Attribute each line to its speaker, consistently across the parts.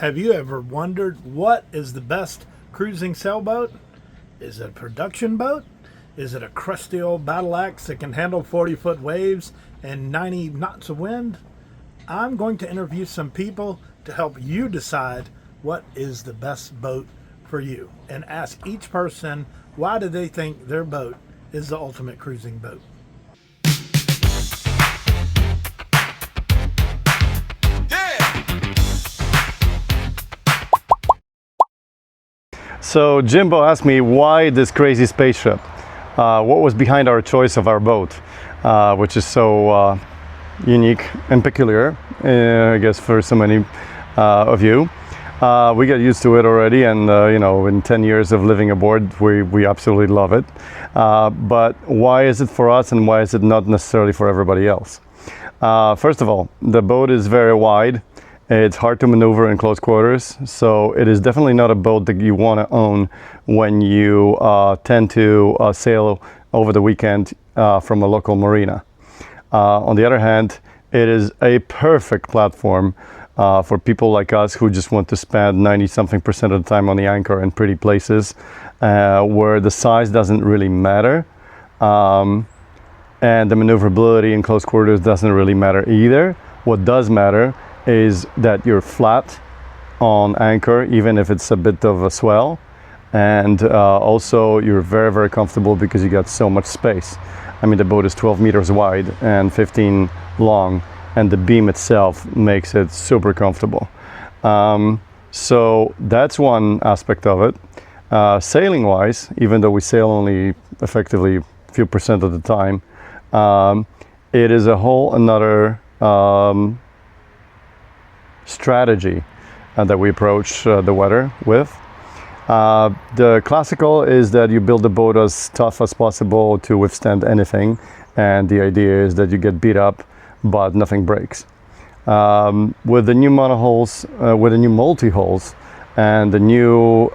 Speaker 1: Have you ever wondered what is the best cruising sailboat? Is it a production boat? Is it a crusty old battle axe that can handle 40-foot waves and 90 knots of wind? I'm going to interview some people to help you decide what is the best boat for you and ask each person why do they think their boat is the ultimate cruising boat.
Speaker 2: So Jimbo asked me why this crazy spaceship. What was behind our choice of our boat, which is so unique and peculiar, I guess, for so many of you. We got used to it already, and you know, in 10 years of living aboard, we absolutely love it. But why is it for us, and why is it not necessarily for everybody else? First of all, the boat is very wide. It's hard to maneuver in close quarters, so it is definitely not a boat that you want to own when you tend to sail over the weekend from a local marina. On the other hand, it is a perfect platform for people like us who just want to spend 90-something% of the time on the anchor in pretty places where the size doesn't really matter, and the maneuverability in close quarters doesn't really matter either. What does matter is that you're flat on anchor, even if it's a bit of a swell, and also you're very, very comfortable because you got so much space. I mean, the boat is 12 meters wide and 15 long, and the beam itself makes it super comfortable. So that's one aspect of it. Sailing wise, even though we sail only effectively a few percent of the time, it is a whole another strategy that we approach the weather with. The classical is that you build the boat as tough as possible to withstand anything, and the idea is that you get beat up but nothing breaks. With the new monohulls, with the new multi-hulls, and the new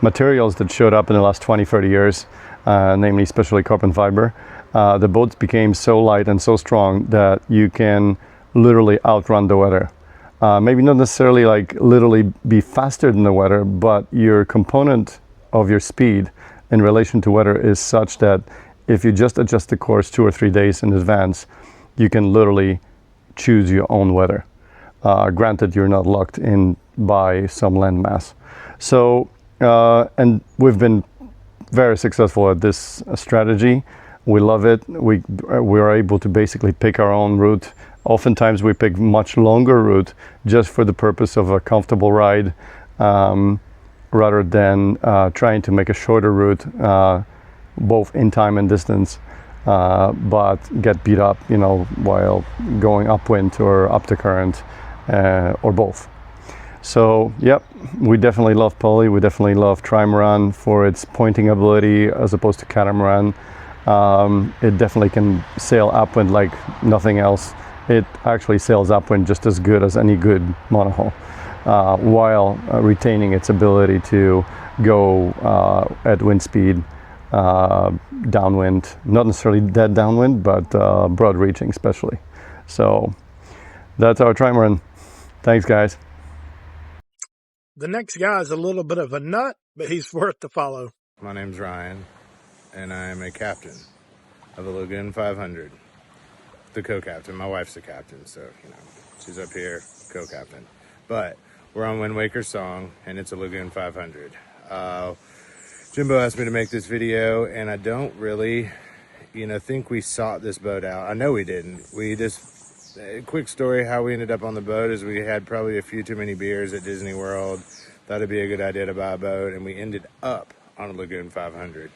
Speaker 2: materials that showed up in the last 20-30 years, namely especially carbon fiber, the boats became so light and so strong that you can literally outrun the weather. Maybe not necessarily like literally be faster than the weather, but your component of your speed in relation to weather is such that if you just adjust the course 2 or 3 days in advance, you can literally choose your own weather. Granted, you're not locked in by some landmass. So, and we've been very successful at this strategy. We love it. We are able to basically pick our own route. Oftentimes we pick much longer route just for the purpose of a comfortable ride, rather than trying to make a shorter route, both in time and distance, but get beat up, you know, while going upwind or up the current, or both. So, yep, we definitely love Poly. We definitely love trimaran for its pointing ability as opposed to catamaran. It definitely can sail upwind like nothing else. It actually sails upwind just as good as any good monohull, while retaining its ability to go at wind speed, downwind, not necessarily dead downwind, but broad reaching especially. So that's our trimaran. Thanks, guys.
Speaker 1: The next guy is a little bit of a nut, but he's worth the follow.
Speaker 3: My name's Ryan, and I'm a captain of a Lagoon 500. The co-captain. My wife's the captain, so you know she's up here, co-captain. But we're on Wind Waker's song, and it's a Lagoon 500. Jimbo asked me to make this video, and I don't really, think we sought this boat out. I know we didn't. We just, a quick story how we ended up on the boat is we had probably a few too many beers at Disney World. Thought it'd be a good idea to buy a boat, and we ended up on a Lagoon 500.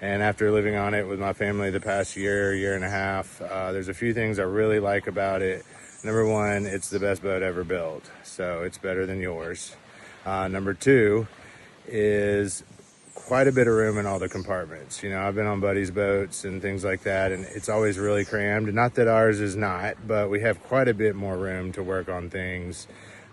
Speaker 3: And after living on it with my family the past year and a half, there's a few things I really like about it. Number one, it's the best boat ever built, so it's better than yours. Number two is quite a bit of room in all the compartments. You know, I've been on buddies' boats and things like that, and it's always really crammed. Not that ours is not, but we have quite a bit more room to work on things,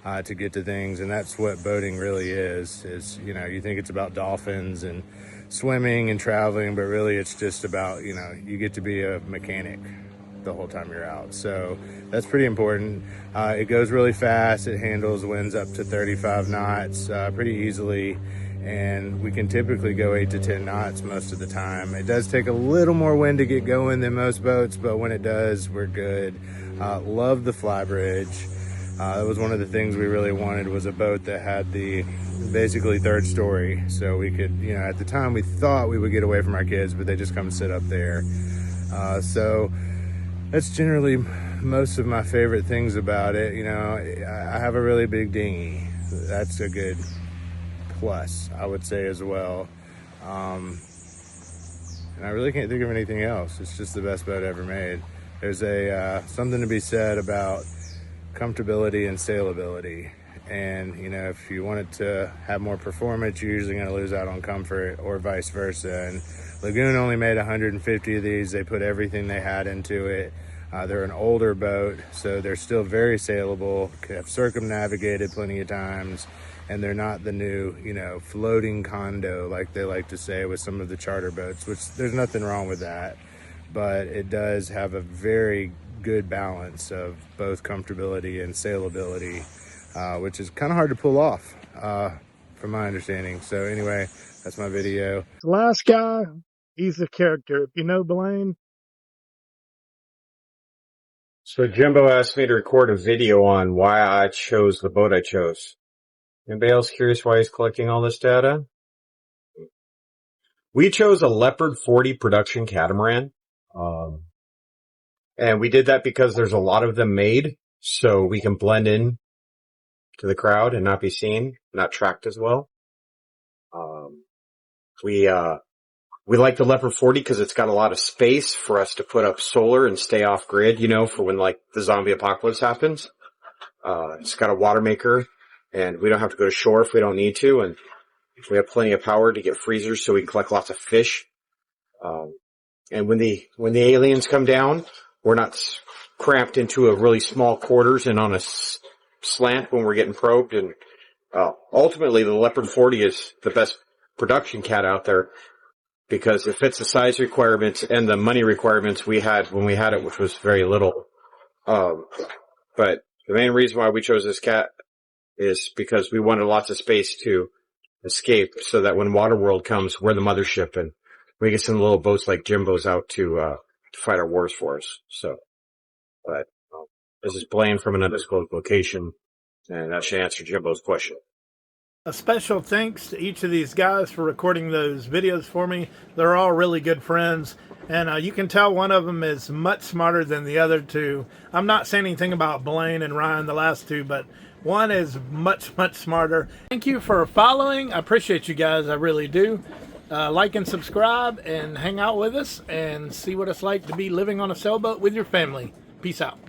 Speaker 3: to get to things, and that's what boating really is, you think it's about dolphins and swimming and traveling, but really it's just about, you get to be a mechanic. the whole time you're out. So that's pretty important. It goes really fast. It handles winds up to 35 knots pretty easily. And we can typically go 8 to 10 knots most of the time. It does take a little more wind to get going than most boats, but when it does, we're good. Love the flybridge. That was one of the things we really wanted, was a boat that had the basically third story. So we could, you know, at the time we thought we would get away from our kids, but they just come sit up there. So that's generally most of my favorite things about it. You know, I have a really big dinghy. That's a good plus, I would say, as well. And I really can't think of anything else. It's just the best boat ever made. There's something to be said about comfortability and sailability. And, you know, if you wanted to have more performance, you're usually going to lose out on comfort, or vice versa. And Lagoon only made 150 of these. They put everything they had into it. They're an older boat, so they're still very sailable, have circumnavigated plenty of times, and they're not the new, you know, floating condo like they like to say with some of the charter boats, which there's nothing wrong with that. But it does have a very good balance of both comfortability and sailability, which is kind of hard to pull off, from my understanding. So anyway, that's my video.
Speaker 1: The last guy, he's a character. If you know Blaine.
Speaker 4: So Jimbo asked me to record a video on why I chose the boat I chose. Anybody else curious why he's collecting all this data? We chose a Leopard 40 production catamaran. And we did that because there's a lot of them made, so we can blend in to the crowd and not be seen, not tracked as well. We like the Leopard 40 because it's got a lot of space for us to put up solar and stay off grid, you know, for when like the zombie apocalypse happens. It's got a water maker, and we don't have to go to shore if we don't need to, and we have plenty of power to get freezers so we can collect lots of fish. And when the aliens come down, we're not cramped into a really small quarters and on a slant when we're getting probed. And ultimately, the Leopard 40 is the best production cat out there because it fits the size requirements and the money requirements we had when we had it, which was very little. But the main reason why we chose this cat is because we wanted lots of space to escape, so that when Waterworld comes, we're the mothership, and we get some little boats like Jimbo's out to fight our wars for us. So, but this is Blaine from an undisclosed location, and that should answer Jimbo's question.
Speaker 1: A special thanks to each of these guys for recording those videos for me. They're all really good friends, and you can tell one of them is much smarter than the other two. I'm not saying anything about Blaine and Ryan, the last two, but one is much, much smarter. Thank you for following. I appreciate you guys. I really do. Like and subscribe and hang out with us and see what it's like to be living on a sailboat with your family. Peace out.